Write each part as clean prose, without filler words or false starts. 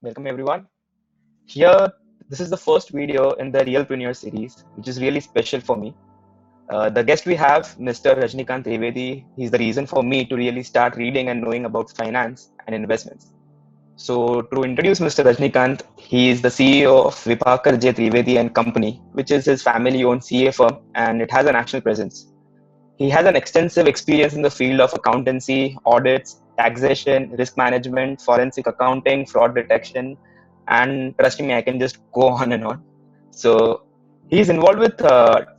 Welcome everyone. Here, this is the first video in the Realpreneur series, which is really special for me. The guest we have, Mr. Rajnikant Trivedi, he's the reason for me to really start reading and knowing about finance and investments. So, to introduce Mr. Rajnikant, he is the CEO of Vipakar J. Trivedi and Company, which is his family-owned CA firm, and it has a national presence. He has an extensive experience in the field of accountancy, audits, taxation, risk management, forensic accounting, fraud detection, and trust me, I can just go on and on. So he's involved with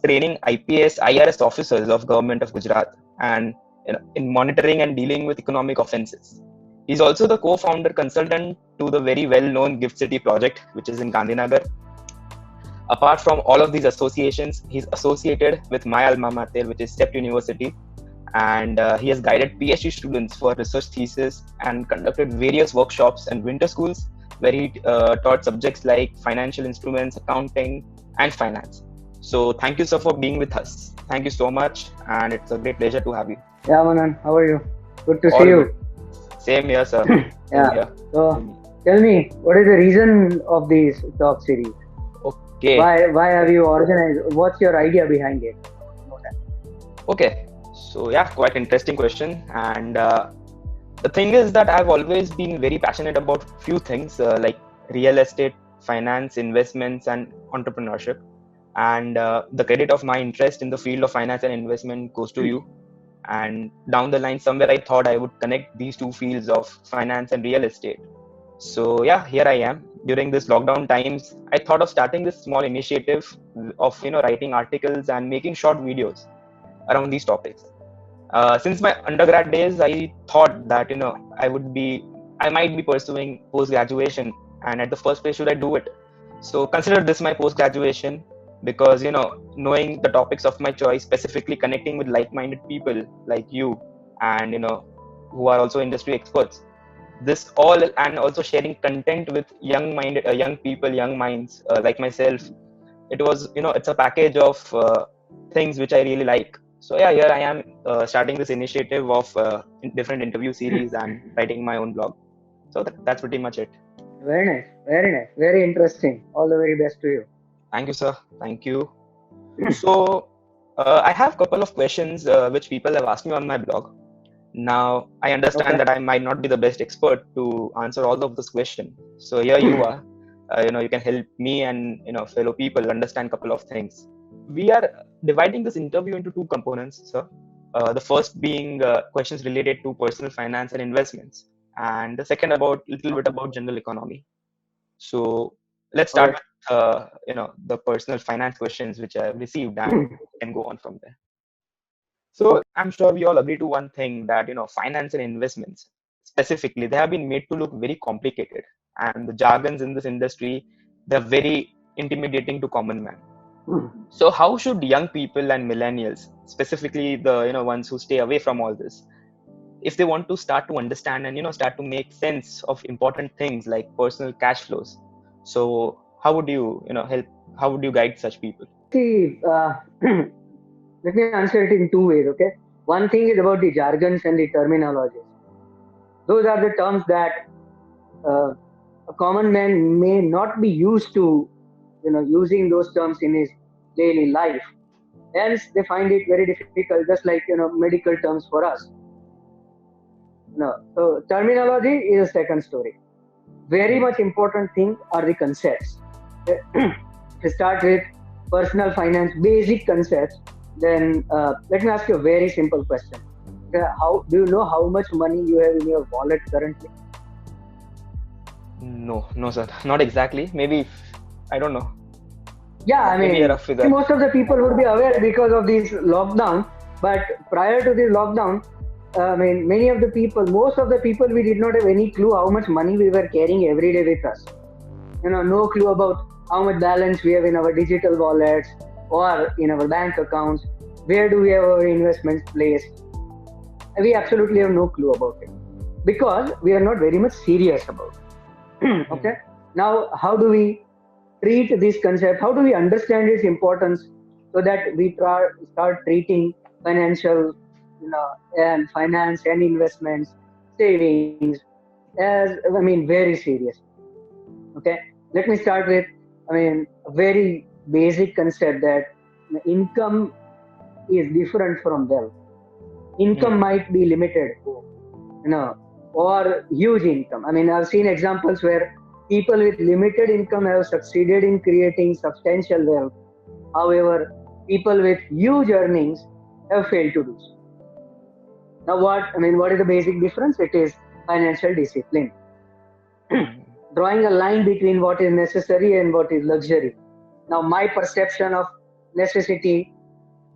training IPS, IRS officers of Government of Gujarat and in monitoring and dealing with economic offenses. He's also the co-founder consultant to the very well-known Gift City project, which is in Gandhinagar. Apart from all of these associations, he's associated with my alma mater, which is STEP University, and he has guided PhD students for research thesis and conducted various workshops and winter schools where he taught subjects like financial instruments, accounting, and finance. So thank you, sir, for being with us. Thank you so much, and it's a great pleasure to have you. Yeah, Manan, how are you? Good to All see good. you. Same here, sir. Same Yeah. here. So, tell me, what is the reason of this talk series? Okay. Why have you organized? What's your idea behind it? Okay. So yeah, quite interesting question. And the thing is that I've always been very passionate about few things like real estate, finance, investments, and entrepreneurship. And the credit of my interest in the field of finance and investment goes to you. And down the line, somewhere I thought I would connect these two fields of finance and real estate. So yeah, here I am. During this lockdown times, I thought of starting this small initiative of writing articles and making short videos around these topics. Since my undergrad days, I thought that I might be pursuing post graduation, and at the first place, should I do it? So consider this my post graduation because knowing the topics of my choice, specifically connecting with like-minded people like you, and who are also industry experts. This all and also sharing content with young people, young minds like myself. It was it's a package of things which I really like. So yeah, here I am starting this initiative of different interview series and writing my own blog. So that's pretty much it. Very nice, very interesting. All the very best to you. Thank you, sir. Thank you. So I have a couple of questions which people have asked me on my blog. Now I understand Okay. that I might not be the best expert to answer all of this question. So here you are. You can help me and fellow people understand a couple of things. We are dividing this interview into two components, sir. The first being questions related to personal finance and investments, and the second about little bit about general economy. So let's start Okay. with the personal finance questions which I have received, and we can go on from there. So I'm sure we all agree to one thing that finance and investments specifically they have been made to look very complicated, and the jargons in this industry they're very intimidating to common man. So how should young people and millennials, specifically the ones who stay away from all this, if they want to start to understand and start to make sense of important things like personal cash flows, so how would you help? How would you guide such people? See, let me answer it in two ways. Okay. One thing is about the jargons and the terminologies. Those are the terms that uh, a common man may not be used to, using those terms in his daily life. Hence, they find it very difficult, just like medical terms for us. So terminology is a second story. Very much important thing are the concepts. To start with personal finance basic concepts, then let me ask you a very simple question. How do you know how much money you have in your wallet currently? No, sir, not exactly. Maybe I don't know. Yeah, I Maybe a mean, rough see, figure. most of the people would be aware because of this lockdown. But prior to this lockdown, I mean, many of the people, most of the people, we did not have any clue how much money we were carrying every day with us. No clue about how much balance we have in our digital wallets or in our bank accounts. Where do we have our investments placed? We absolutely have no clue about it because we are not very much serious about it. Okay. Now, how do we treat this concept? How do we understand its importance so that we start treating financial, and finance and investments, savings as, I mean, very serious. Okay, let me start with, a very basic concept that income is different from wealth. Income might be limited, or huge income. I've seen examples where people with limited income have succeeded in creating substantial wealth. However, people with huge earnings have failed to do so. Now, what is the basic difference? It is financial discipline. Drawing a line between what is necessary and what is luxury. Now, my perception of necessity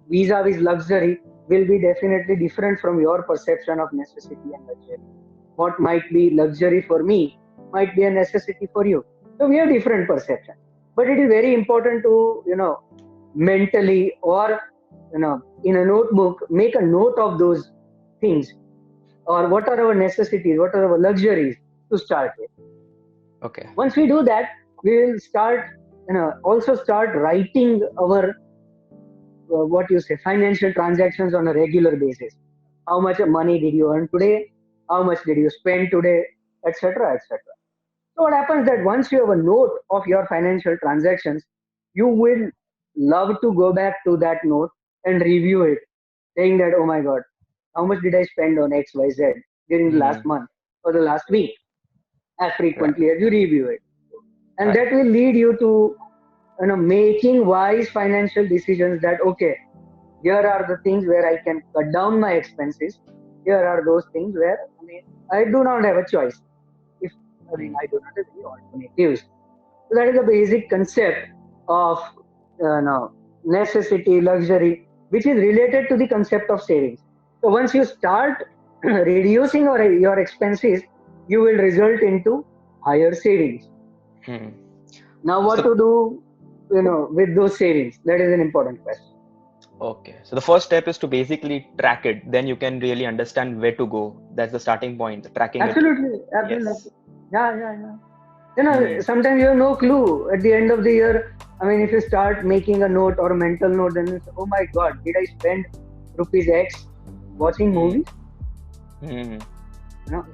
vis-a-vis luxury will be definitely different from your perception of necessity and luxury. What might be luxury for me might be a necessity for you. So we have different perceptions. But it is very important to, mentally or, in a notebook, make a note of those things, or what are our necessities, what are our luxuries to start with. Okay. Once we do that, we will start, also start writing our what you say, financial transactions on a regular basis. How much money did you earn today? How much did you spend today? Etc. etc. So what happens that once you have a note of your financial transactions, you will love to go back to that note and review it, saying that, oh my God, how much did I spend on XYZ during the last month or the last week? As frequently as you review it. And that will lead you to making wise financial decisions that, okay, here are the things where I can cut down my expenses. Here are those things where I do not have a choice. I do not have any alternatives. So that is the basic concept of necessity, luxury, which is related to the concept of savings. So once you start reducing your expenses, you will result into higher savings. Now, what to do, with those savings? That is an important question. Okay, so the first step is to basically track it. Then you can really understand where to go. That's the starting point. Tracking Absolutely. it. Yes. Yeah. Sometimes you have no clue at the end of the year. If you start making a note or a mental note, then it's, oh my God, did I spend rupees X watching movies?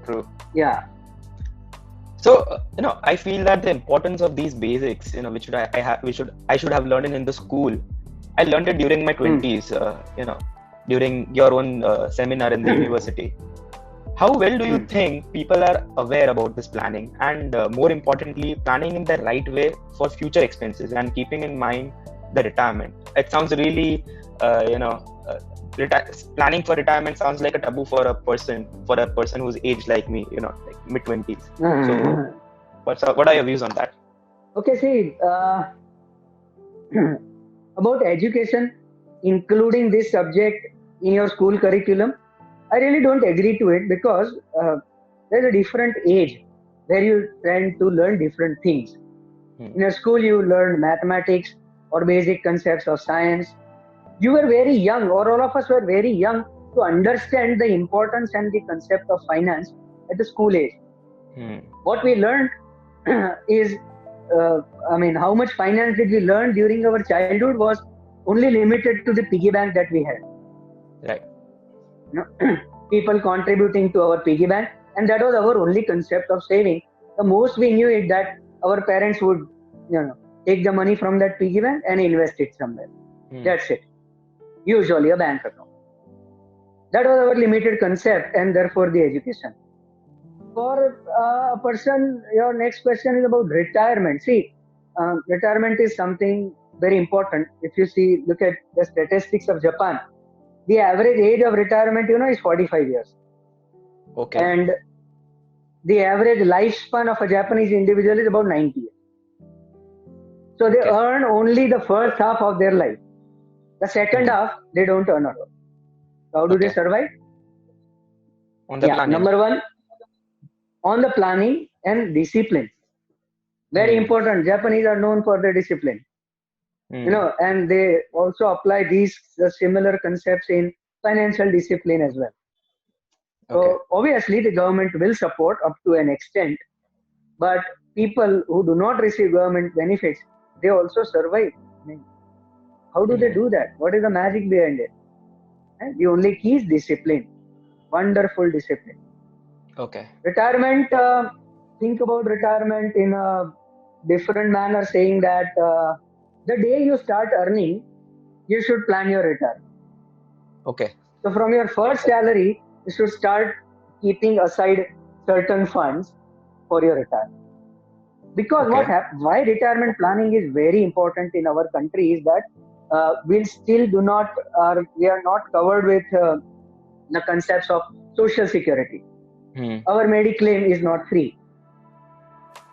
True. Yeah. So I feel that the importance of these basics, which I should have learned in the school. I learned it during my 20s. During your own seminar in the university. How well do you think people are aware about this planning, and more importantly, planning in the right way for future expenses and keeping in mind the retirement? It sounds really, planning for retirement sounds like a taboo for a person who's aged like me, like mid-20s. So, what are your views on that? Okay, see, about education, including this subject in your school curriculum, I really don't agree to it because there's a different age where you tend to learn different things. In a school, you learn mathematics or basic concepts of science. You were very young, or all of us were very young, to understand the importance and the concept of finance at the school age. What we learned is, how much finance did we learn during our childhood was only limited to the piggy bank that we had. Right. People contributing to our piggy bank, and that was our only concept of saving. The most we knew is that our parents would, take the money from that piggy bank and invest it somewhere. That's it. Usually a bank account. That was our limited concept, and therefore the education. For a person, your next question is about retirement. See, retirement is something very important. If you look at the statistics of Japan, the average age of retirement, is 45 years. Okay. And the average lifespan of a Japanese individual is about 90 years. So they earn only the first half of their life. The second half, they don't earn at all. How do they survive? On the planning. Number one, on the planning and discipline. Very important. Japanese are known for their discipline. And they also apply these similar concepts in financial discipline as well. So obviously the government will support up to an extent, but people who do not receive government benefits, they also survive. How do they do that? What is the magic behind it? And the only key is discipline. Wonderful discipline. Okay. Retirement, think about retirement in a different manner saying that the day you start earning, you should plan your return. Okay. So from your first salary, you should start keeping aside certain funds for your retirement. Because Okay. why retirement planning is very important in our country is that we still do not, we are not covered with the concepts of social security. Hmm. Our mediclaim is not free,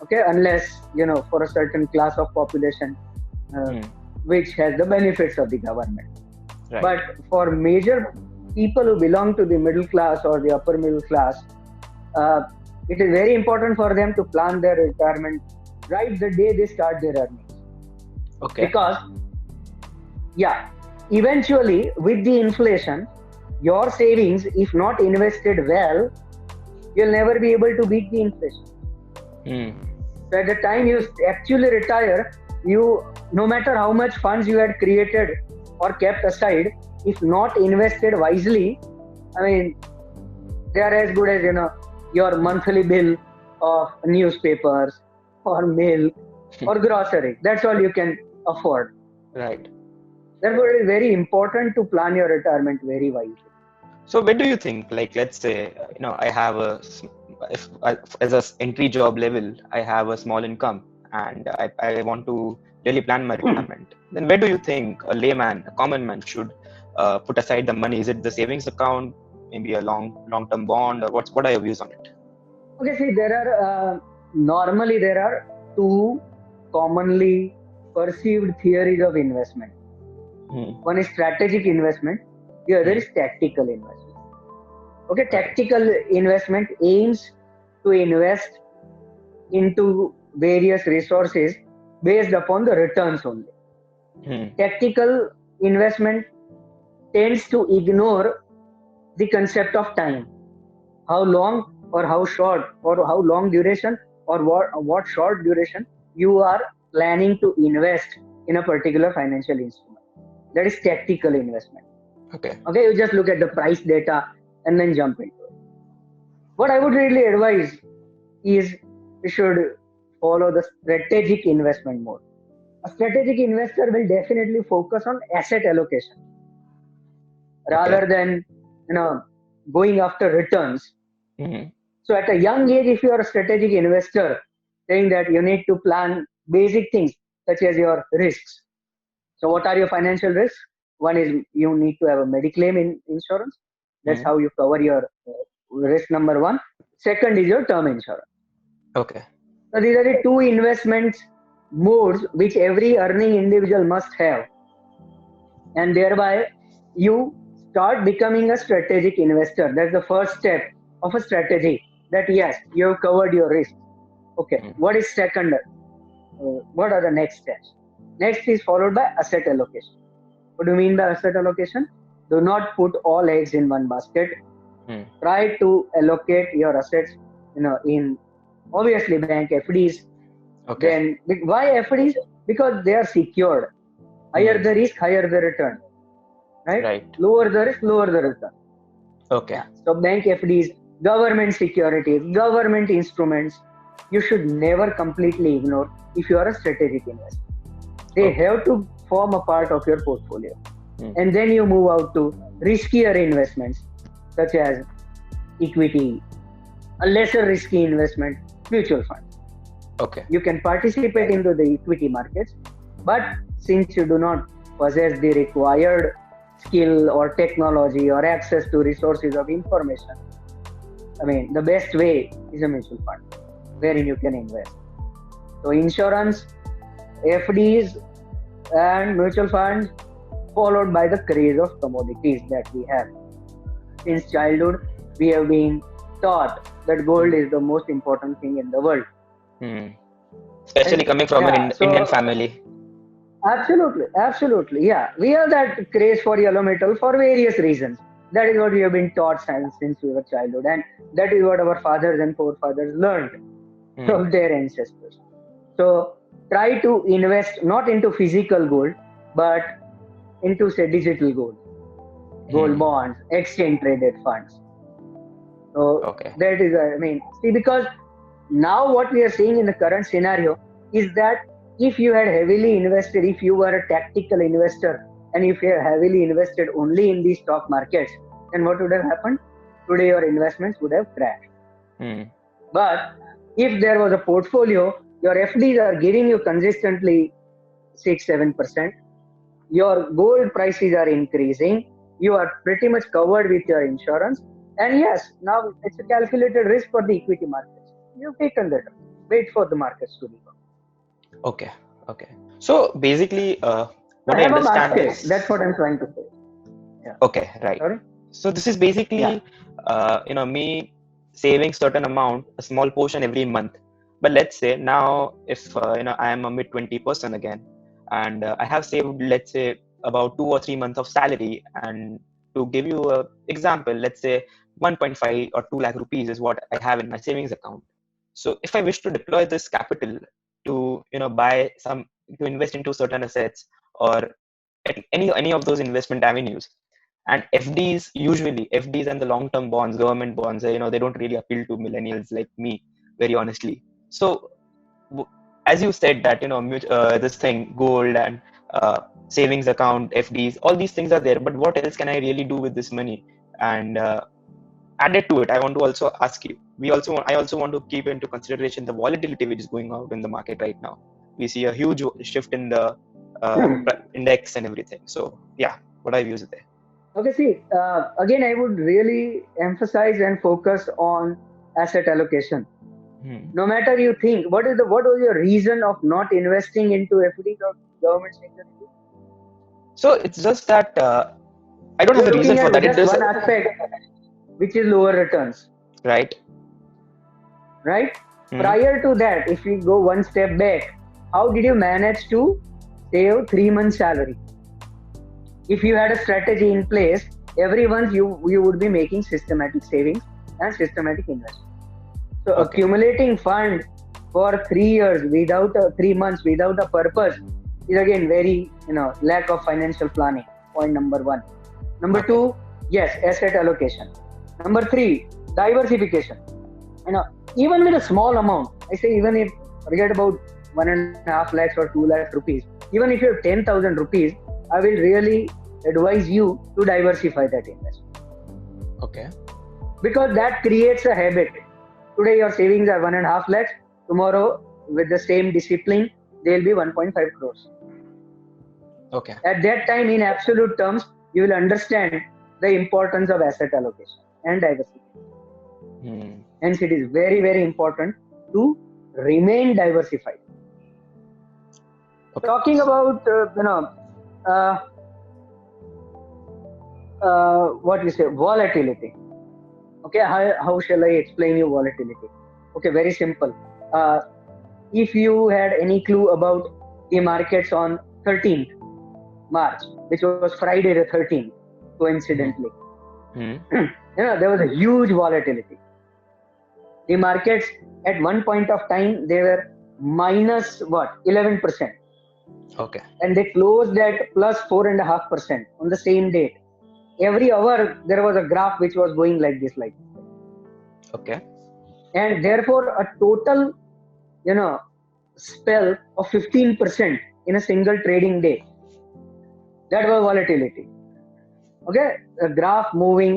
okay, unless for a certain class of population uh, Hmm. which has the benefits of the government. Right. But for major people who belong to the middle class or the upper middle class, uh, it is very important for them to plan their retirement right the day they start their earnings. Okay. Because, yeah, eventually with the inflation, your savings, if not invested well, you'll never be able to beat the inflation. Hmm. So at the time you actually retire, no matter how much funds you had created or kept aside, if not invested wisely, I mean, they are as good as your monthly bill of newspapers or milk or grocery. That's all you can afford. Right. Therefore, it is very important to plan your retirement very wisely. So when do you think, like, let's say, I have if as a entry job level, I have a small income and I want to really plan my retirement. Then where do you think a layman, a common man should put aside the money? Is it the savings account, maybe a long-term bond, or what are your views on it? Okay, see, normally there are two commonly perceived theories of investment. Hmm. One is strategic investment, the other is tactical investment. Okay, tactical investment aims to invest into various resources based upon the returns only. Hmm. Tactical investment tends to ignore the concept of time. How long or how short or how long duration or what short duration you are planning to invest in a particular financial instrument. That is tactical investment. Okay. Okay, you just look at the price data and then jump into it. What I would really advise is you should follow the strategic investment mode. A strategic investor will definitely focus on asset allocation Okay. rather than going after returns. Hmm. So at a young age, if you are a strategic investor, saying that you need to plan basic things such as your risks. So what are your financial risks? One is you need to have a mediclaim insurance. That's Hmm. how you cover your risk number one. Second is your term insurance. Okay. So these are the two investment modes which every earning individual must have. And thereby you start becoming a strategic investor. That's the first step of a strategy that yes, you have covered your risk. Okay, Hmm. what is second? What are the next steps? Next is followed by asset allocation. What do you mean by asset allocation? Do not put all eggs in one basket. Hmm. Try to allocate your assets, in obviously bank FDs. Okay. Then why FDs? Because they are secured. Higher Hmm. the risk, higher the return. Right? Right. Lower the risk, lower the return. Okay. Yeah. So bank FDs, government securities, government instruments, you should never completely ignore if you are a strategic investor. They Okay. have to form a part of your portfolio. Hmm. And then you move out to riskier investments such as equity, a lesser risky investment, mutual funds. Okay. You can participate into the equity markets, but since you do not possess the required skill or technology or access to resources of information, I mean, the best way is a mutual fund wherein you can invest. So, insurance, FDs, and mutual funds, followed by the craze of commodities that we have. Since childhood, we have been taught that gold is the most important thing in the world. Hmm. Especially Right? coming from an Yeah, Indian so family. absolutely, absolutely. Yeah, we have that craze for yellow metal for various reasons. That is what we have been taught since we were childhood, and that is what our fathers and forefathers learned Hmm. from their ancestors. So try to invest not into physical gold, but into say digital gold, gold Hmm. bonds, exchange traded funds. So Okay. that is, I mean, see, because now what we are seeing in the current scenario, is that if you had heavily invested, if you were a tactical investor, and if you had heavily invested only in the stock markets, then what would have happened? Today your investments would have crashed. Hmm. But if there was a portfolio, your FDs are giving you consistently 6-7%. Your gold prices are increasing. You are pretty much covered with your insurance. And yes, now it's a calculated risk for the equity markets. You've taken that. Wait for the markets to recover. Okay. Okay. So basically, So what I have a understand basket. is, That's what I'm trying to say. Yeah. okay, right. Sorry? So this is Yeah. basically, me saving certain amount, a small portion every month. But let's say now, if I am a mid 20% again, and I have saved, let's say, about 2 or 3 months of salary, and to give you a example, let's say 1.5 or 2 lakh rupees is what I have in my savings account. So if I wish to deploy this capital to buy some, to invest into certain assets, or at any of those investment avenues, and FDs and the long term bonds, government bonds, they don't really appeal to millennials like me, very honestly. So as you said that this thing, gold and savings account, FDs, all these things are there, but what else can I really do with this money? And added to it, I want to also ask you, I also want to keep into consideration the volatility which is going out in the market right now. We see a huge shift in the index and everything. So yeah, what are views there? Okay, see, again, I would really emphasize and focus on asset allocation. Hmm. No matter you think, what was your reason of not investing into FDs or government security? So it's just that I don't have You're a reason looking for at that. It just does, one aspect, which is lower returns, right? right? Hmm. Prior to that, if we go one step back, how did you manage to save 3 months' salary? If you had a strategy in place, every month you would be making systematic savings and systematic investment. So Okay. accumulating fund for 3 years without 3 months without a purpose is again very lack of financial planning. Point number one. Number Okay. two, yes, asset allocation. Number three, diversification. You know, even with a small amount, I say even if forget about 1.5 lakhs or 2 lakhs rupees, even if you have 10,000 rupees, I will really advise you to diversify that investment Okay. because that creates a habit. Today your savings are 1.5 lakhs. Tomorrow, with the same discipline, they'll be 1.5 crores. Okay. At that time, in absolute terms, you will understand the importance of asset allocation and diversification. Hmm. Hence, it is very, very important to remain diversified. Okay. Talking about uh, what we say volatility. Okay, how shall I explain you volatility? Okay, very simple. Uh, if you had any clue about the markets on 13th March, which was Friday the 13th, Hmm. coincidentally, Hmm. there was a huge volatility. The markets at one point of time they were minus what 11%, Okay. and they closed at plus 4.5% on the same date. Every hour there was a graph which was going like this, like this, Okay. and therefore a total you know spell of 15% in a single trading day. That was volatility. Okay, a graph moving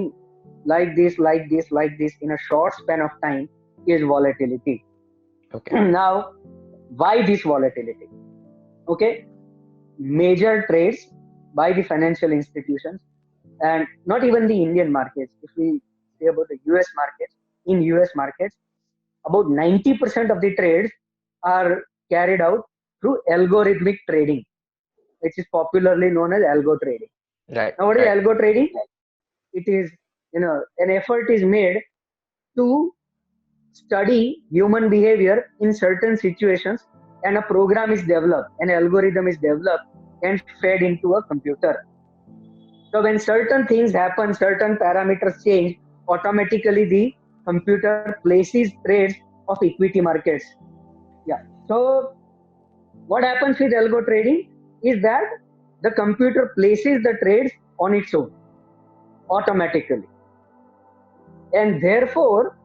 like this, like this, like this in a short span of time is volatility. Okay. Now, why this volatility? Okay, major trades by the financial institutions and not even the Indian markets. If we say about the US markets, in US markets, about 90% of the trades are carried out through algorithmic trading, which is popularly known as algo trading. Right. Now, what is Right. algo trading? It is, an effort is made to study human behavior in certain situations, and a program is developed, an algorithm is developed and fed into a computer. So when certain things happen, certain parameters change, automatically the computer places trades of equity markets. Yeah. So what happens with algo trading is that the computer places the trades on its own automatically, and therefore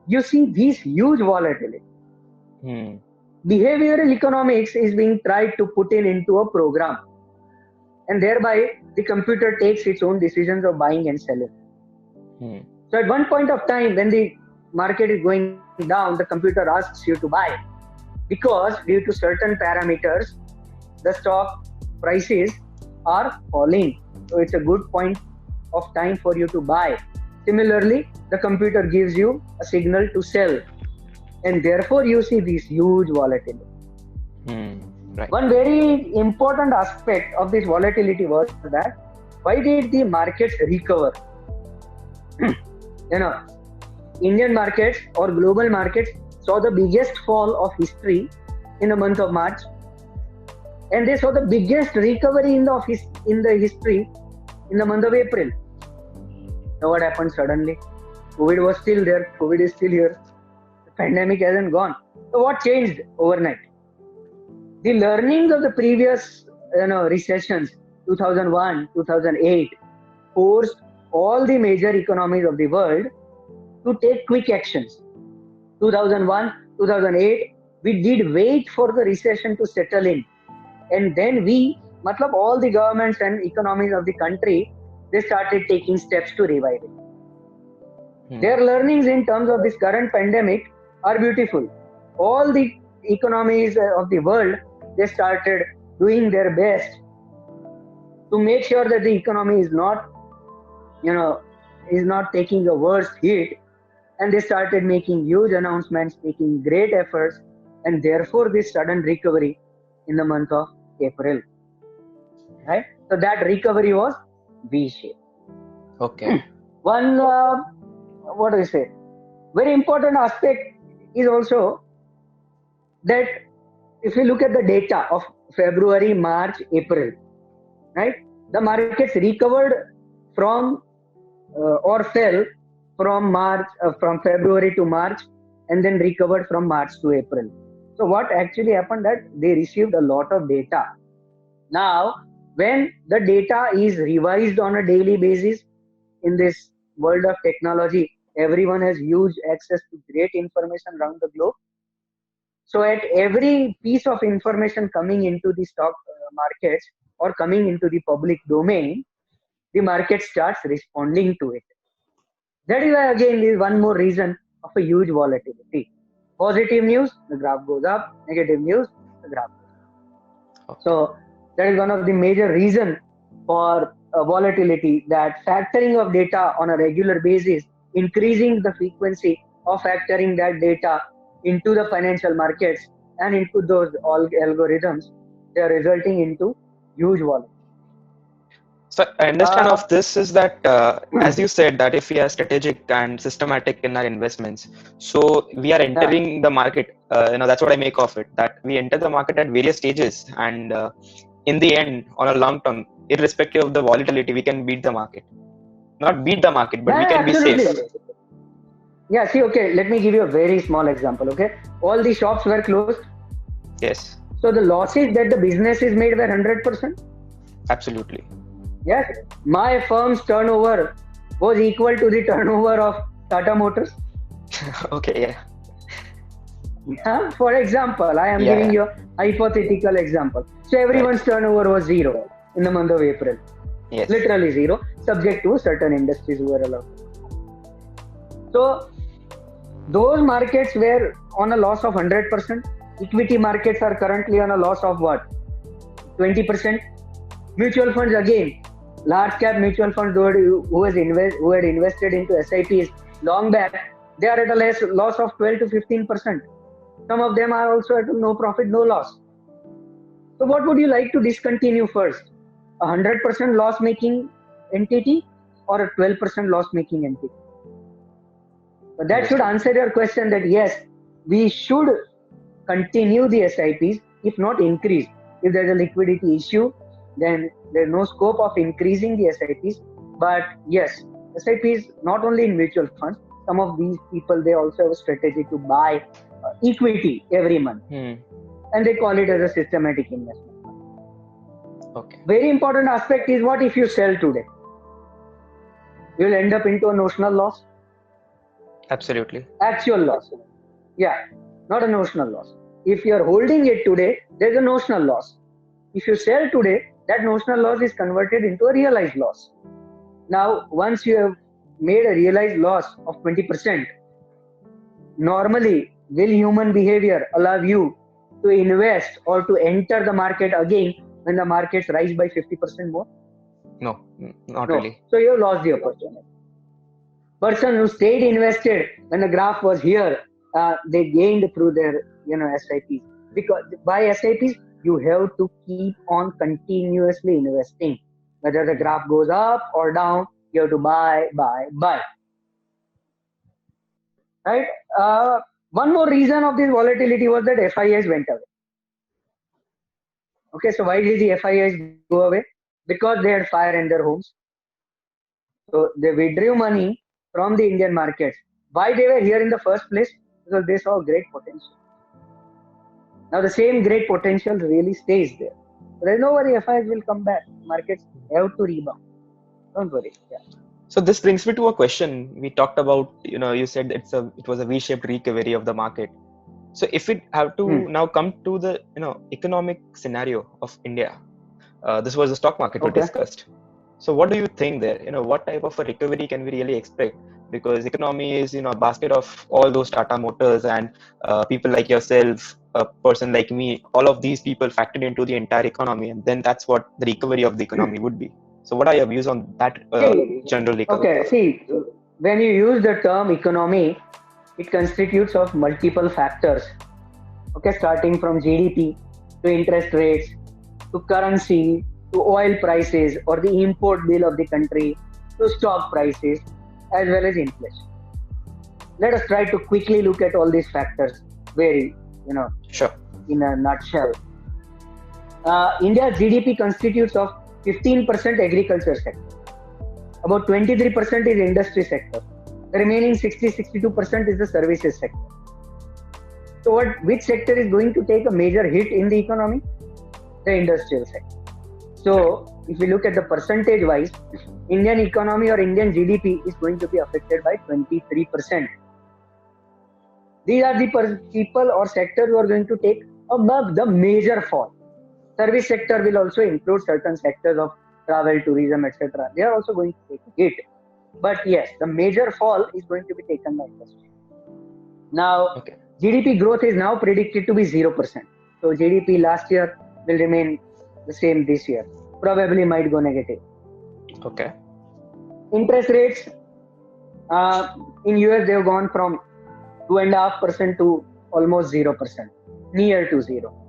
you see these huge volatility. Hmm. behavioral economics is being tried to put into a program, and thereby the computer takes its own decisions of buying and selling. Hmm. So at one point of time, when the market is going down, the computer asks you to buy, because due to certain parameters, the stock prices are falling. So it's a good point of time for you to buy. Similarly, the computer gives you a signal to sell, and therefore you see this huge volatility. Hmm. Right. One very important aspect of this volatility was that why did the markets recover? You know, Indian markets or global markets saw the biggest fall of history in the month of March, and they saw the biggest recovery in the history in the month of April. So what happened suddenly? COVID was still there. COVID is still here. The pandemic hasn't gone. So what changed overnight? The learnings of the previous recessions, 2001, 2008, forced all the major economies of the world to take quick actions. 2001, 2008, we did wait for the recession to settle in, and then matlab all the governments and economies of the country, they started taking steps to revive it. Their learnings in terms of this current pandemic are beautiful. All the economies of the world, they started doing their best to make sure that the economy is not taking a worse hit, and they started making huge announcements, taking great efforts, and therefore this sudden recovery in the month of April. Right? So that recovery was V-shaped. Okay. One, what do I say? Very important aspect is also that if you look at the data of February, March, April, right? The markets recovered from or fell from February to March, and then recovered from March to April. So what actually happened that they received a lot of data. Now, when the data is revised on a daily basis in this world of technology, everyone has huge access to great information around the globe. So at every piece of information coming into the stock markets or coming into the public domain, the market starts responding to it. That is why again is one more reason of a huge volatility. Positive news, the graph goes up. Negative news, the graph goes up. So that is one of the major reasons for volatility, that factoring of data on a regular basis, increasing the frequency of factoring that data into the financial markets and into those algorithms, they are resulting into huge volatility. So I understand of this is that, as you said, that if we are strategic and systematic in our investments, so we are entering the market. That's what I make of it. That we enter the market at various stages, and in the end, on a long term, irrespective of the volatility, we can beat the market. Not beat the market, but we can be safe. Yeah. See, okay. Let me give you a very small example. Okay, all the shops were closed. Yes. So the losses that the businesses made were 100%. Absolutely. Yes, my firm's turnover was equal to the turnover of Tata Motors. Okay, yeah. For example, I am giving you a hypothetical example. So everyone's turnover was zero in the month of April. Yes. Literally zero, subject to certain industries who were allowed. So those markets were on a loss of 100%. Equity markets are currently on a loss of what? 20%. Mutual funds again. Large cap mutual funds who had invested into SIPs long back, they are at a loss of 12 to 15%. Some of them are also at no profit, no loss. So what would you like to discontinue first? A 100% loss making entity or a 12% loss making entity? So that should answer your question that yes, we should continue the SIPs, if not increase. If there's a liquidity issue, then there's no scope of increasing the SIPs. But yes, SIPs not only in mutual funds, some of these people, they also have a strategy to buy equity every month. And they call it as a systematic investment. Okay. Very important aspect is, what if you sell today? You'll end up into a notional loss. Absolutely. Actual loss. Yeah, not a notional loss. if you're holding it today, there's a notional loss. If you sell today, that notional loss is converted into a realized loss. Now, once you have made a realized loss of 20%, normally, will human behavior allow you to invest or to enter the market again when the markets rise by 50% more? No, not No. really. So you lost the opportunity. Person who stayed invested when the graph was here, they gained through their SIPs. Because by SIPs, you have to keep on continuously investing. Whether the graph goes up or down, you have to buy. Right? One more reason of this volatility was that FIIs went away. Okay, so why did the FIIs go away? Because they had fire in their homes. So they withdrew money from the Indian markets. Why they were here in the first place? Because they saw great potential. Now the same great potential really stays there. There's no worry, FIIs will come back. Markets have to rebound. Don't worry. Yeah. So this brings me to a question. We talked about, you said it was a V-shaped recovery of the market. So if we have to now come to the economic scenario of India, this was the stock market we discussed. So what do you think there? What type of a recovery can we really expect? Because economy is a basket of all those Tata Motors and people like yourself, a person like me, all of these people factored into the entire economy, and then that's what the recovery of the economy would be. So what are your views on that general recovery? Okay, see, when you use the term economy, it constitutes of multiple factors. Okay, starting from GDP to interest rates to currency to oil prices or the import bill of the country to stock prices as well as inflation. Let us try to quickly look at all these factors very, sure, in a nutshell. India's GDP constitutes of 15% agriculture sector. About 23% is industry sector. The remaining 60-62% is the services sector. So which sector is going to take a major hit in the economy? The industrial sector. So if we look at the percentage wise, Indian economy or Indian GDP is going to be affected by 23%. These are the people or sectors who are going to take the major fall. Service sector will also include certain sectors of travel, tourism, etc. They are also going to take a hit. But yes, the major fall is going to be taken by industry. Now, GDP growth is now predicted to be 0%. So GDP last year will remain the same this year. Probably might go negative. Okay. Interest rates in US they have gone from 2.5% to almost 0%, near to 0.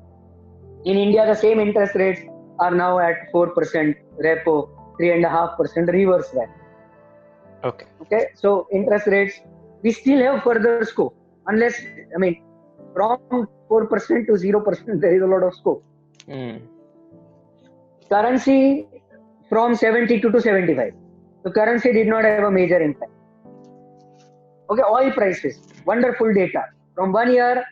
In India, the same interest rates are now at 4% repo, 3.5% reverse repo. Okay. So interest rates, we still have further scope. Unless, from 4% to 0%, there is a lot of scope. Currency from 72 to 75. The currency did not have a major impact. Okay, oil prices, wonderful data. From 1 year,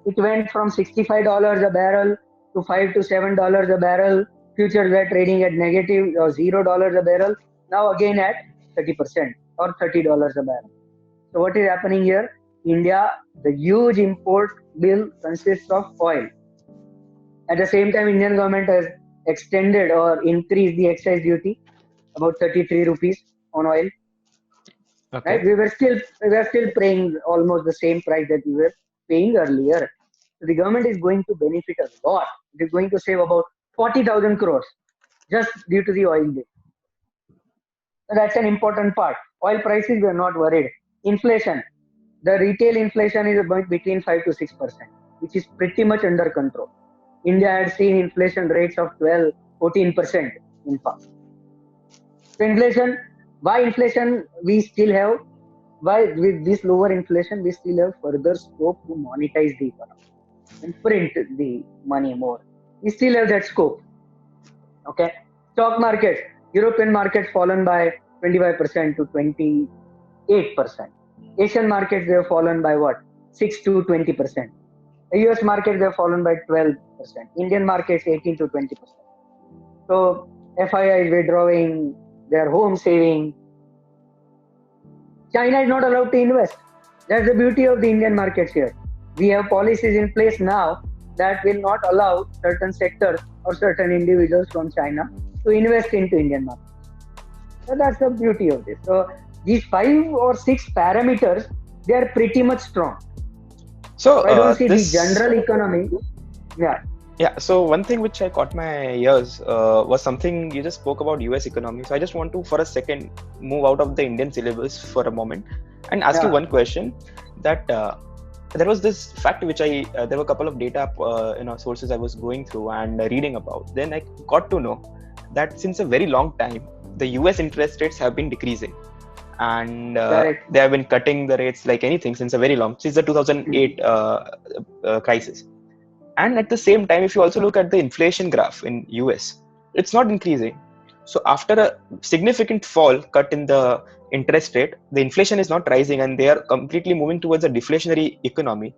it went from $65 a barrel to $5 to $7 a barrel. Futures were trading at negative or $0 a barrel. Now again at 30% or $30 a barrel. So what is happening here? India, the huge import bill consists of oil. At the same time, Indian government has extended or increased the excise duty about 33 rupees on oil. Okay. Right? We were still paying almost the same price that we were paying earlier. So the government is going to benefit a lot. It is going to save about 40,000 crores just due to the oil bill. So that's an important part. Oil prices, we are not worried. Inflation. The retail inflation is about between 5 to 6%, which is pretty much under control. India had seen inflation rates of 12-14% in past. So inflation, why inflation we still have, why with this lower inflation we still have further scope to monetize the economy and print the money more. We still have that scope. Okay. Stock market, European markets fallen by 25% to 28%. Asian markets, they have fallen by what? 6 to 20%. The US markets, they have fallen by 12%. Indian markets, 18 to 20%. So FII is withdrawing their home saving. China is not allowed to invest. That's the beauty of the Indian markets here. We have policies in place now that will not allow certain sectors or certain individuals from China to invest into Indian market. So that's the beauty of this. So these 5 or 6 parameters, they are pretty much strong. So I don't see the this general economy. Yeah. Yeah, so one thing which I caught my ears was something you just spoke about US economy. So I just want to, for a second, move out of the Indian syllabus for a moment and ask you Yeah. one question. That there was this fact which there were a couple of data sources I was going through and reading about. Then I got to know that since a very long time, the US interest rates have been decreasing, and Correct. they have been cutting the rates like anything since the 2008 crisis. And at the same time, if you also look at the inflation graph in US, it's not increasing. So after a significant fall cut in the interest rate, the inflation is not rising and they are completely moving towards a deflationary economy.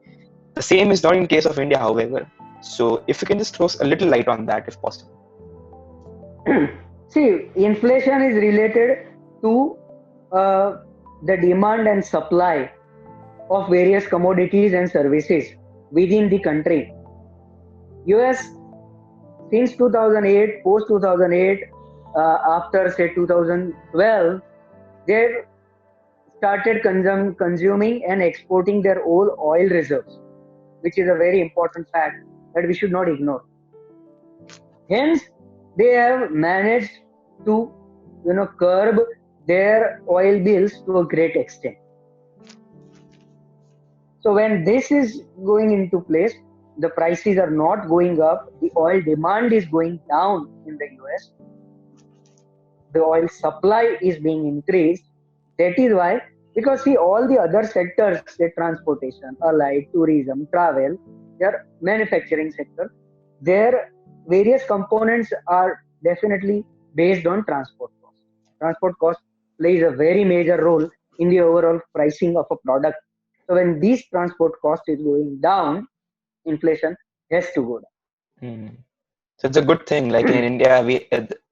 The same is not in case of India, however. So if you can just throw a little light on that if possible. See, inflation is related to the demand and supply of various commodities and services within the country. US since 2008, post 2008, after say 2012, they've started consuming and exporting their own oil reserves, which is a very important fact that we should not ignore. Hence, they have managed to, curb their oil bills to a great extent. So when this is going into place, the prices are not going up, the oil demand is going down in the US, the oil supply is being increased. That is why, because see, all the other sectors, say transportation, allied, tourism, travel, their manufacturing sector, their various components are definitely based on transport cost. Transport cost plays a very major role in the overall pricing of a product. So when this transport cost is going down, inflation has to go Hmm. So it's a good thing. Like in India,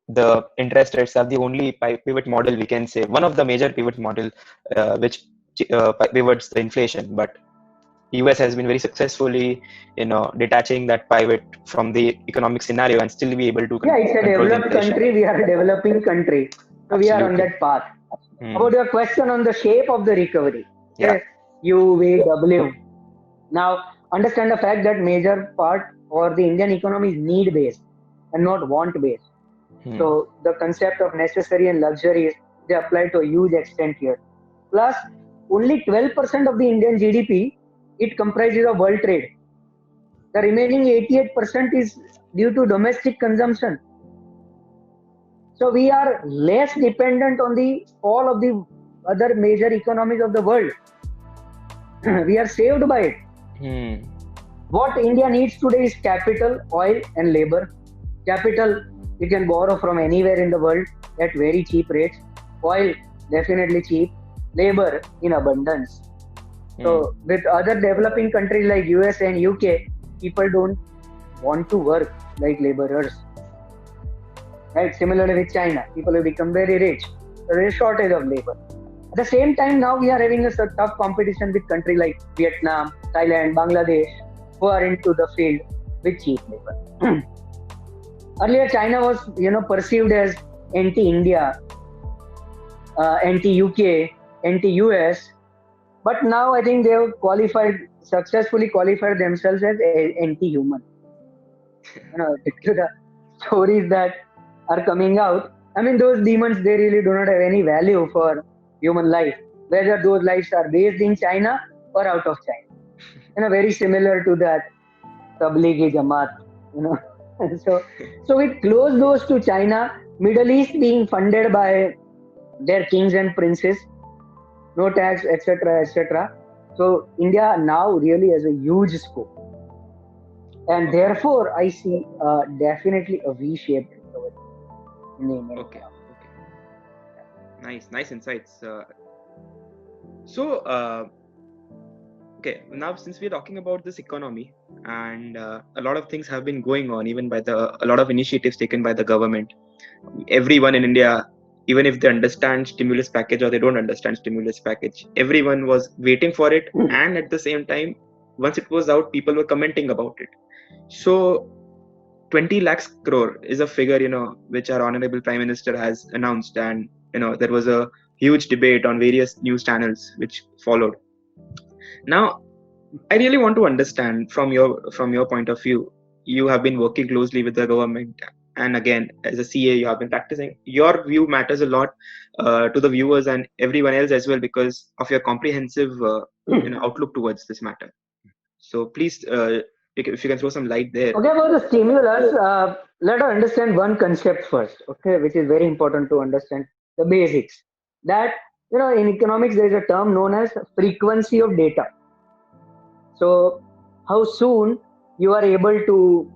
the interest rates are the only pivot model, we can say, one of the major pivot model which pivots the inflation. But US has been very successfully, detaching that pivot from the economic scenario and still be able to down. Yeah, it's a control the developed inflation. country, we are a developing country. So we are on Absolutely. that path. Hmm. About your question on the shape of the recovery, Yeah. say U, V, W. Now, understand the fact that major part for the Indian economy is need based and not want based. Hmm. So the concept of necessary and luxuries, they apply to a huge extent here. Plus, only 12% of the Indian GDP, it comprises of world trade. The remaining 88% is due to domestic consumption. So we are less dependent on the all of the other major economies of the world. We are saved by it. Hmm. What India needs today is capital, oil, and labor. Capital, you can borrow from anywhere in the world at very cheap rates. Oil, definitely cheap. Labor, in abundance. Hmm. So, with other developing countries like US and UK, people don't want to work like laborers. Right? Similarly with China, people have become very rich. So there is shortage of labor. At the same time, now we are having a tough competition with countries like Vietnam, Thailand, Bangladesh, who are into the field with cheap labor. Earlier, China was, perceived as anti-India, anti-UK, anti-US, but now I think they have successfully qualified themselves as anti-human. The stories that are coming out, I mean, those demons, they really do not have any value for human life, whether those lives are based in China or out of China. Very similar to that Tablighi Jamaat, you know. so with close doors to China, Middle East being funded by their kings and princes, no tax, etc., etc. So India now really has a huge scope, and Okay. therefore I see definitely a V-shaped recovery in the Indian Okay. economy. Okay. Nice insights. Okay, now since we're talking about this economy and a lot of things have been going on, even by a lot of initiatives taken by the government. Everyone in India, even if they understand stimulus package or they don't understand stimulus package, everyone was waiting for it. And at the same time, once it was out, people were commenting about it. So 20 lakhs crore is a figure, which our honorable Prime Minister has announced, and there was a huge debate on various news channels which followed. Now, I really want to understand from your point of view. You have been working closely with the government, and again, as a CA, you have been practicing. Your view matters a lot to the viewers and everyone else as well because of your comprehensive, outlook towards this matter. So please, if you can throw some light there. Okay, about the stimulus, let us understand one concept first, okay, which is very important to understand the basics. That, in economics, there is a term known as frequency of data. So, how soon you are able to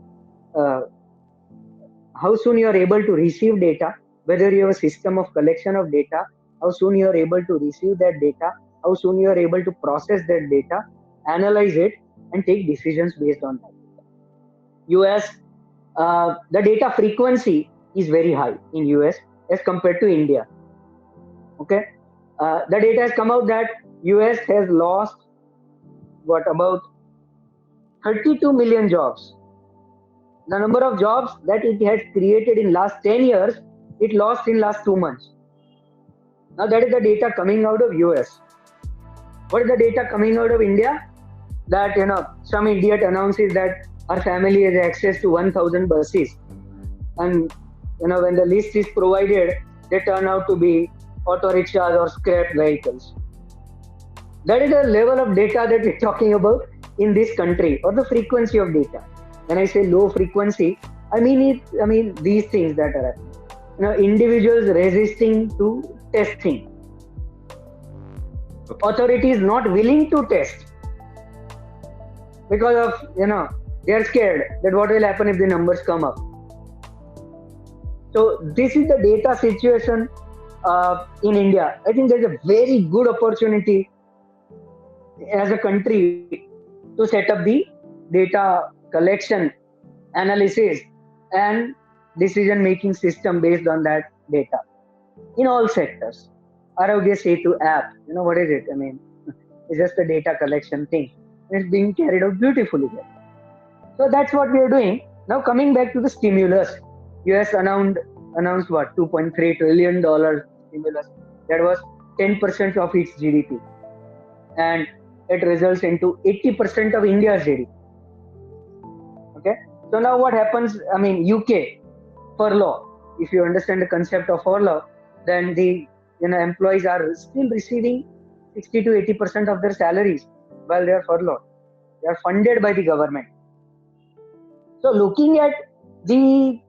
receive data, whether you have a system of collection of data, how soon you are able to receive that data, how soon you are able to process that data, analyze it, and take decisions based on that. US, the data frequency is very high in US as compared to India. Okay, the data has come out that US has lost about 32 million jobs. The number of jobs that it has created in last 10 years, it lost in last 2 months. Now that is the data coming out of US. What is the data coming out of India? That some idiot announces that our family has access to 1,000 buses, and when the list is provided, they turn out to be auto rickshaws or scrap vehicles. That is the level of data that we're talking about in this country, or the frequency of data. When I say low frequency, I mean these things that are happening. Individuals resisting to testing. Okay. Authorities not willing to test because of they are scared that what will happen if the numbers come up. So this is the data situation in India. I think there's a very good opportunity as a country to set up the data collection, analysis, and decision making system based on that data in all sectors. Arogya Setu app, what is it? It's just a data collection thing. It's being carried out beautifully there. So that's what we are doing. Now coming back to the stimulus, US announced what, $2.3 trillion stimulus. That was 10% of its GDP, and it results into 80% of India's GDP. Okay. So now what happens? UK furlough. If you understand the concept of furlough, then the employees are still receiving 60 to 80% of their salaries while they are furloughed. They are funded by the government. So looking at the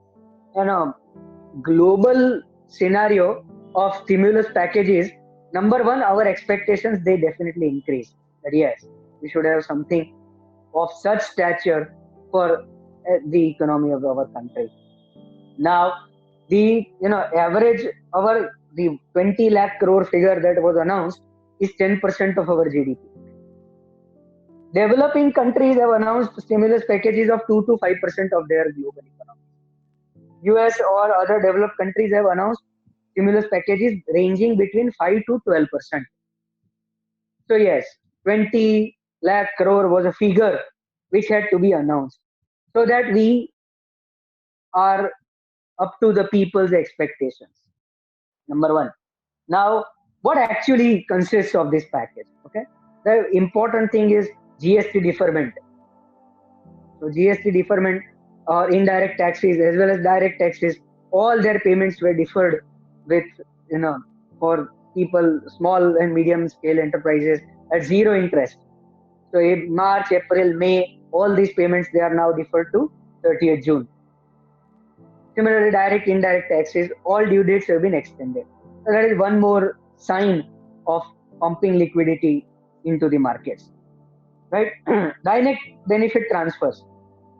global scenario of stimulus packages, number one, our expectations, they definitely increase. That yes, we should have something of such stature for the economy of our country. Now, the average the 20 lakh crore figure that was announced is 10% of our GDP. Developing countries have announced stimulus packages of 2 to 5% of their global economy. US or other developed countries have announced stimulus packages ranging between 5 to 12%. So yes, 20 lakh crore was a figure which had to be announced so that we are up to the people's expectations. Number one. Now, what actually consists of this package? Okay, the important thing is GST deferment. So GST deferment or indirect taxes as well as direct taxes, all their payments were deferred with for people, small and medium scale enterprises at zero interest. So in March, April, May, all these payments, they are now deferred to 30th June. Similarly, direct, indirect taxes, all due dates have been extended. So that is one more sign of pumping liquidity into the markets. Right? Direct benefit transfers.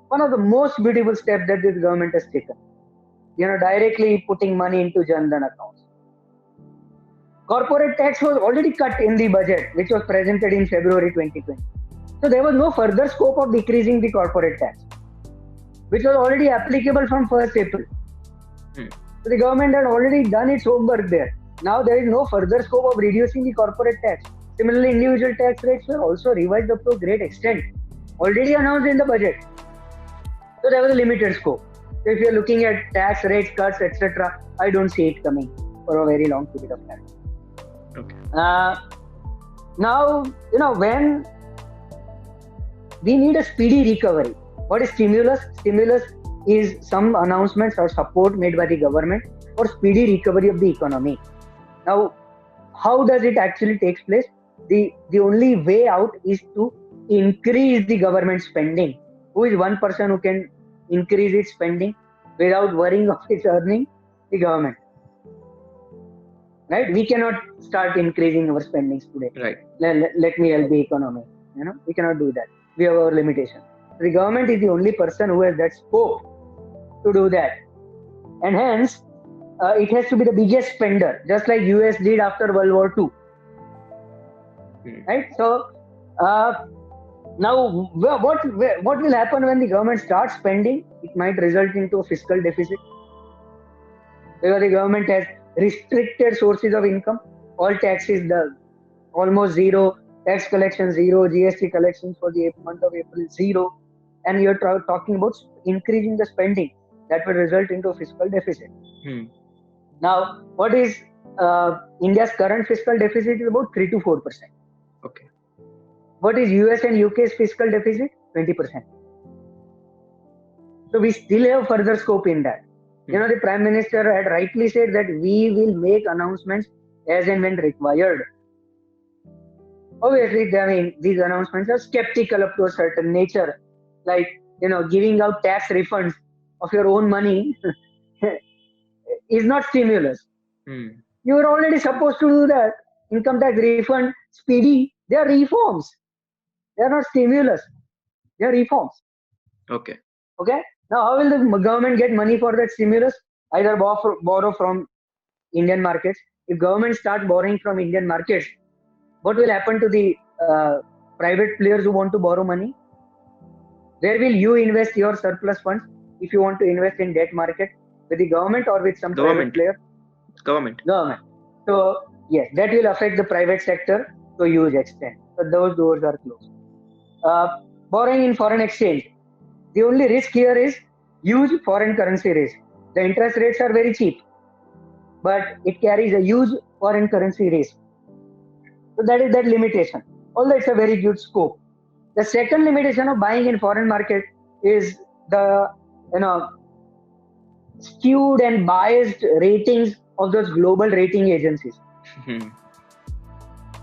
One of the most beautiful steps that this government has taken. Directly putting money into Jan Dhan accounts. Corporate tax was already cut in the budget, which was presented in February 2020. So there was no further scope of decreasing the corporate tax, which was already applicable from 1st April. So the government had already done its homework there. Now there is no further scope of reducing the corporate tax. Similarly, individual tax rates were also revised up to a great extent, already announced in the budget. So there was a limited scope. So if you're looking at tax rates, cuts, etc., I don't see it coming for a very long period of time. Okay. Now, when we need a speedy recovery. What is stimulus? Stimulus is some announcements or support made by the government for speedy recovery of the economy. Now, how does it actually take place? The only way out is to increase the government spending. Who is one person who can increase its spending without worrying of its earning? The government. Right? We cannot start increasing our spendings today. Right. Let me help the economy. We cannot do that. We have our limitation. The government is the only person who has that scope to do that, and hence it has to be the biggest spender, just like US did after World War II. Right? So now, what will happen when the government starts spending? It might result into a fiscal deficit because the government has restricted sources of income. All taxes, almost zero. Tax collection zero, GST collections for the month of April zero, and you're talking about increasing the spending that will result into a fiscal deficit. Now, what is India's current fiscal deficit? Is about 3 to 4%. Okay. What is US and UK's fiscal deficit? 20%. So we still have further scope in that. The Prime Minister had rightly said that we will make announcements as and when required. Obviously, these announcements are skeptical up to a certain nature, like giving out tax refunds of your own money is not stimulus. You were already supposed to do that. Income tax refund, speedy, they are reforms. They are not stimulus. They are reforms. Okay. Now, how will the government get money for that stimulus? Either borrow from Indian markets. If government start borrowing from Indian markets, what will happen to the private players who want to borrow money? Where will you invest your surplus funds if you want to invest in debt market? With the government or with some private player? Government. So yes, that will affect the private sector to a huge extent. So those doors are closed. Borrowing in foreign exchange. The only risk here is huge foreign currency risk. The interest rates are very cheap, but it carries a huge foreign currency risk. So that is that limitation. Although it's a very good scope. The second limitation of buying in foreign market is the skewed and biased ratings of those global rating agencies.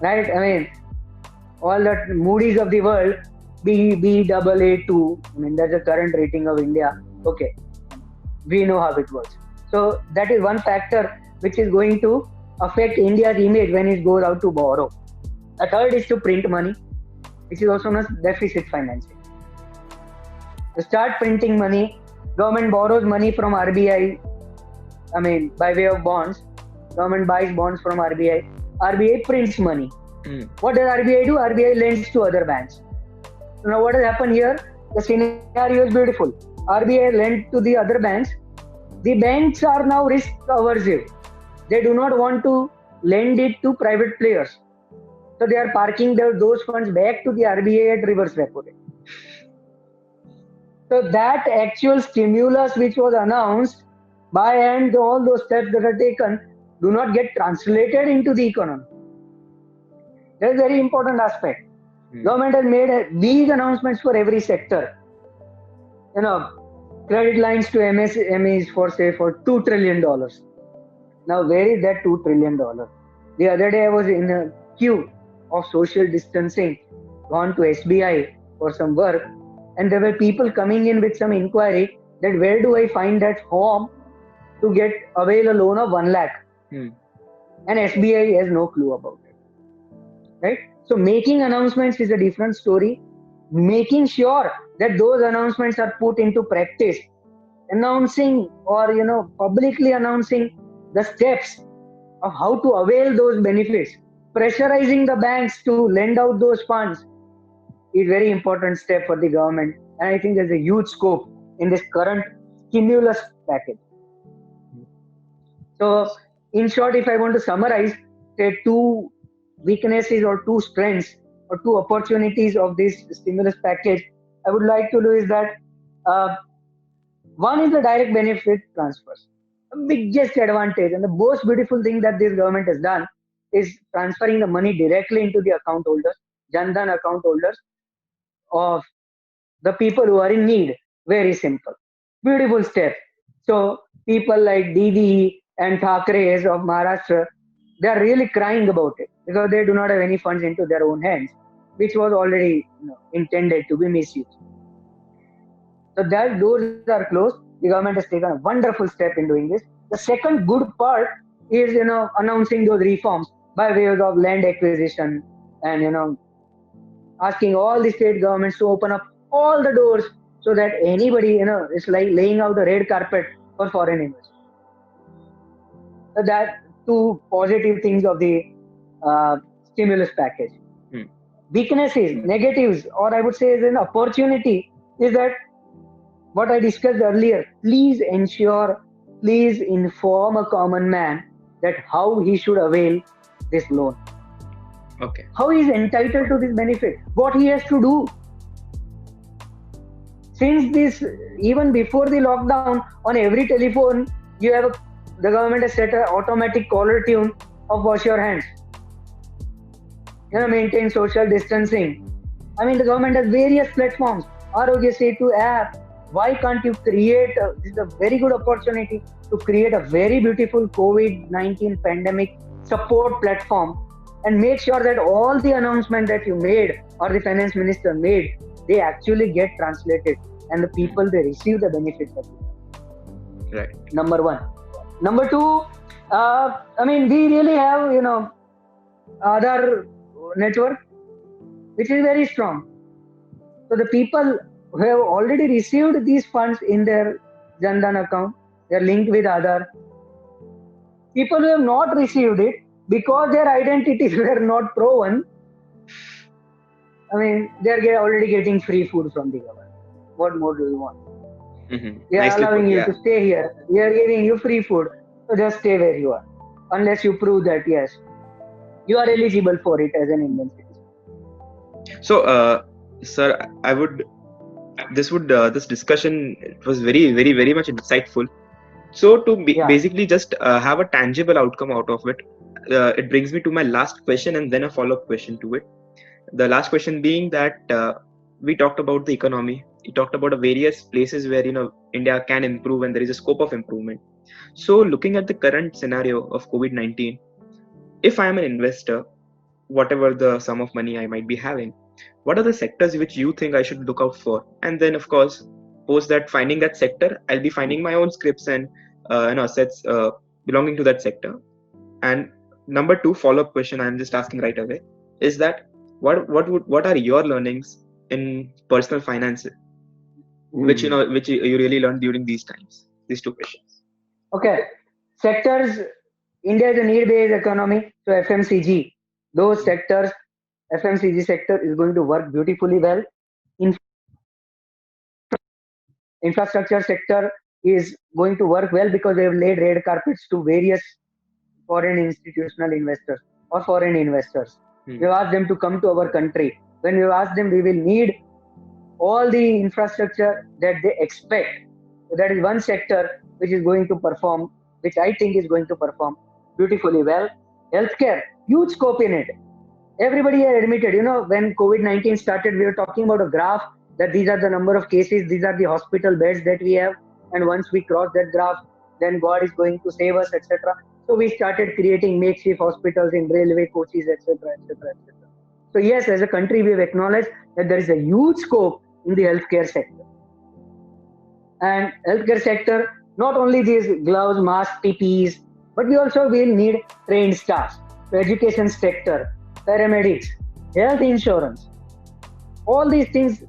Right? All the Moody's of the world, Baa2. That's the current rating of India. Okay, we know how it works. So that is one factor which is going to affect India's image when it goes out to borrow. A third is to print money, which is also known as deficit financing. To start printing money, government borrows money from RBI, by way of bonds. Government buys bonds from RBI. RBI prints money. What does RBI do? RBI lends to other banks. So now what has happened here? The scenario is beautiful. RBI lent to the other banks. The banks are now risk aversive. They do not want to lend it to private players. So they are parking those funds back to the RBI at reverse repo rate. So that actual stimulus which was announced by and all those steps that are taken do not get translated into the economy. That's a very important aspect. Government has made big announcements for every sector. Credit lines to MSMEs for $2 trillion. Now, where is that $2 trillion? The other day I was in a queue of social distancing, gone to SBI for some work, and there were people coming in with some inquiry that where do I find that form to avail a loan of 1 lakh? And SBI has no clue about it. Right? So making announcements is a different story. Making sure that those announcements are put into practice, announcing or publicly announcing the steps of how to avail those benefits, pressurizing the banks to lend out those funds is very important step for the government. And I think there's a huge scope in this current stimulus package. So in short, if I want to summarize, say 2 weaknesses or 2 strengths or 2 opportunities of this stimulus package, I would like to do is that One is the direct benefit transfers. The biggest advantage and the most beautiful thing that this government has done is transferring the money directly into the account holders, Jan Dhan account holders of the people who are in need. Very simple. Beautiful step. So people like Didi and Thakres of Maharashtra, they are really crying about it because they do not have any funds into their own hands, which was already intended to be misused. So that doors are closed. The government has taken a wonderful step in doing this. The second good part is announcing those reforms by way of land acquisition and asking all the state governments to open up all the doors so that anybody is like laying out a red carpet for foreign investors. So that two positive things of the stimulus package. Weaknesses, negatives, or I would say is an opportunity is that what I discussed earlier, please inform a common man that how he should avail this loan. Okay. How he is entitled to this benefit, what he has to do. Since this, even before the lockdown, on every telephone, the government has set an automatic caller tune of wash your hands. Maintain social distancing. I mean, the government has various platforms. Arogya Setu app. Why can't you create, this is a very good opportunity to create a very beautiful COVID-19 pandemic support platform and make sure that all the announcements that you made or the finance minister made, they actually get translated and the people, they receive the benefits of it. Right. Number one. Number two, we really have, Aadhaar network, which is very strong. So the people who have already received these funds in their Jan Dhan account, they are linked with Aadhaar. People who have not received it because their identities were not proven, they are already getting free food from the government. What more do you want? Mm-hmm. They are allowing you to stay here. We are giving you free food. So just stay where you are. Unless you prove that, yes, you are eligible for it as an Indian citizen. So, sir, this discussion was very, very, very much insightful. So to basically just have a tangible outcome out of it, it brings me to my last question and then a follow-up question to it. The last question being that we talked about the economy. We talked about the various places where India can improve and there is a scope of improvement. So looking at the current scenario of COVID-19, if I am an investor, whatever the sum of money I might be having, what are the sectors which you think I should look out for? And then, of course, post that finding that sector, I'll be finding my own scripts and assets belonging to that sector. And number two, follow-up question I'm just asking right away is that what are your learnings in personal finance, which you really learned during these times? These two questions. Okay, sectors. India is a need-based economy, so FMCG, those sectors, FMCG sector is going to work beautifully well. Infrastructure sector is going to work well because they have laid red carpets to various foreign institutional investors or foreign investors. We've asked them to come to our country. When we ask them, we will need all the infrastructure that they expect. So that is one sector which is going to perform, which I think is going to perform beautifully well. Healthcare, huge scope in it. Everybody had admitted, when COVID-19 started, we were talking about a graph that these are the number of cases, these are the hospital beds that we have. And once we cross that graph, then God is going to save us, etc. So we started creating makeshift hospitals in railway coaches, etc., etc., etc. So yes, as a country, we have acknowledged that there is a huge scope in the healthcare sector. And healthcare sector, not only these gloves, masks, PPEs, but we also will need trained staff. So education sector, paramedics, health insurance, all these things,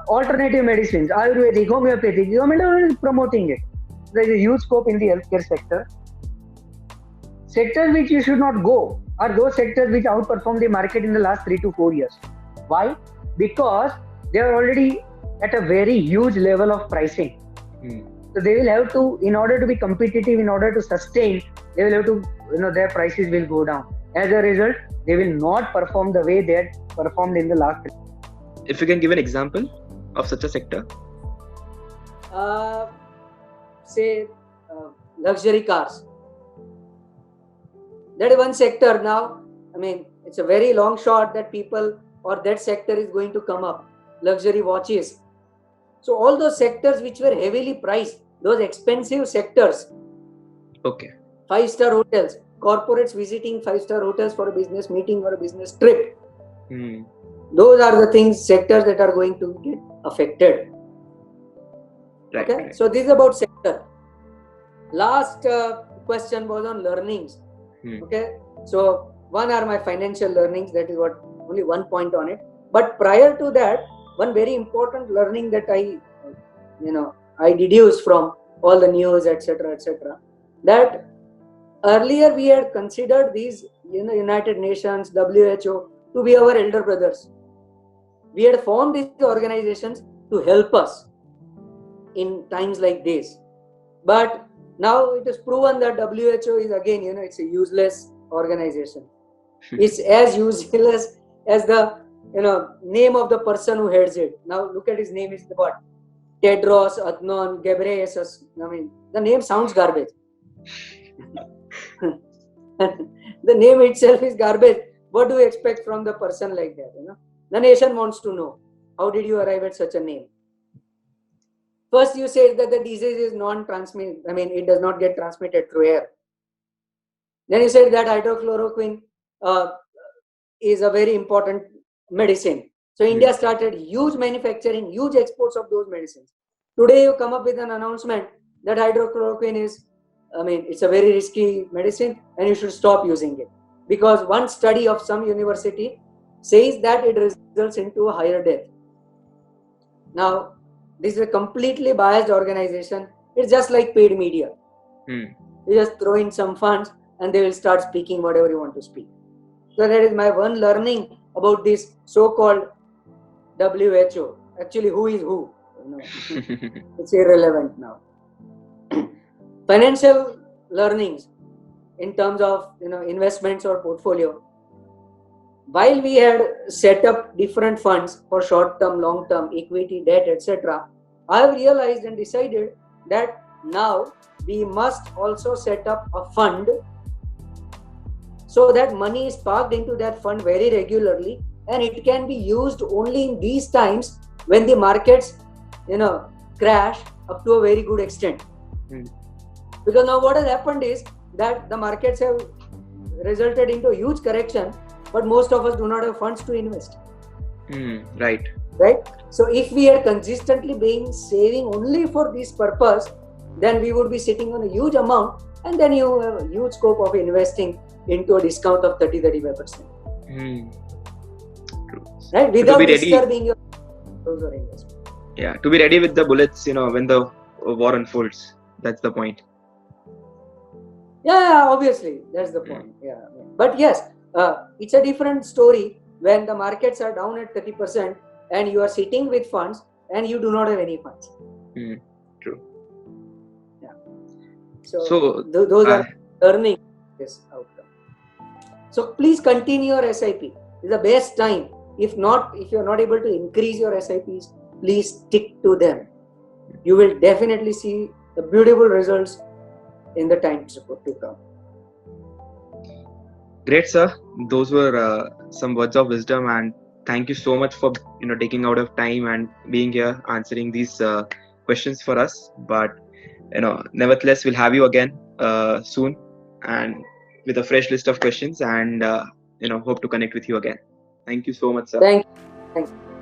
alternative medicines, Ayurvedic, homeopathic, government is promoting it. There is a huge scope in the healthcare sector. Sectors which you should not go are those sectors which outperform the market in the last 3 to 4 years. Why? Because they are already at a very huge level of pricing. So they will have to, in order to be competitive, in order to sustain, they will have to, their prices will go down. As a result, they will not perform the way they had performed in the last. If you can give an example. of such a sector? Say luxury cars. That is one sector now. I mean, it's a very long shot that people or that sector is going to come up. Luxury watches. So all those sectors which were heavily priced, those expensive sectors, Okay. 5-star hotels, corporates visiting 5-star hotels for a business meeting or a business trip. Those are the things, sectors that are going to get affected. Right. Okay, Right. so this is about sector. Last question was on learnings. Okay, so one are my financial learnings. That is what only one point on it. But prior to that, one very important learning that I deduce from all the news, etc., that earlier we had considered these, United Nations, WHO to be our elder brothers. We had formed these organizations to help us in times like this. But now it is proven that WHO is again, it's a useless organization. It's as useless as the, name of the person who heads it. Now look at his name, is what? Tedros Adhanom Ghebreyesus. I mean, the name sounds garbage. The name itself is garbage. What do you expect from the person like that? The nation wants to know, how did you arrive at such a name? First, you said that the disease is non-transmitted. I mean, it does not get transmitted through air. Then you said that hydrochloroquine is a very important medicine. So India started huge manufacturing, huge exports of those medicines. Today, you come up with an announcement that hydrochloroquine is, it's a very risky medicine and you should stop using it. Because one study of some university says that it results into a higher death. Now, this is a completely biased organization. It's just like paid media. You just throw in some funds and they will start speaking whatever you want to speak. So that is my one learning about this so-called WHO. Actually, who is who? It's irrelevant now. Financial learnings in terms of investments or portfolio. While we had set up different funds for short-term, long-term, equity, debt, etc., I have realized and decided that now we must also set up a fund so that money is parked into that fund very regularly and it can be used only in these times when the markets, crash up to a very good extent. Because now what has happened is that the markets have resulted into a huge correction, but most of us do not have funds to invest. Right. So if we are consistently been saving only for this purpose, then we would be sitting on a huge amount and then you have a huge scope of investing into a discount of 30-35%. True. Right? Without disturbing your investment. Yeah, to be ready with the bullets, when the war unfolds. That's the point. Yeah, obviously. That's the point. Yeah. But yes, it's a different story when the markets are down at 30% and you are sitting with funds and you do not have any funds. True. Yeah. So those are learning this outcome. So please continue your SIP. It's the best time. If you're not able to increase your SIPs, please stick to them. You will definitely see the beautiful results in the times to come. Great, sir. Those were some words of wisdom, and thank you so much for taking out of time and being here answering these questions for us. But nevertheless, we'll have you again soon and with a fresh list of questions, and hope to connect with you again. Thank you so much, sir. Thank you.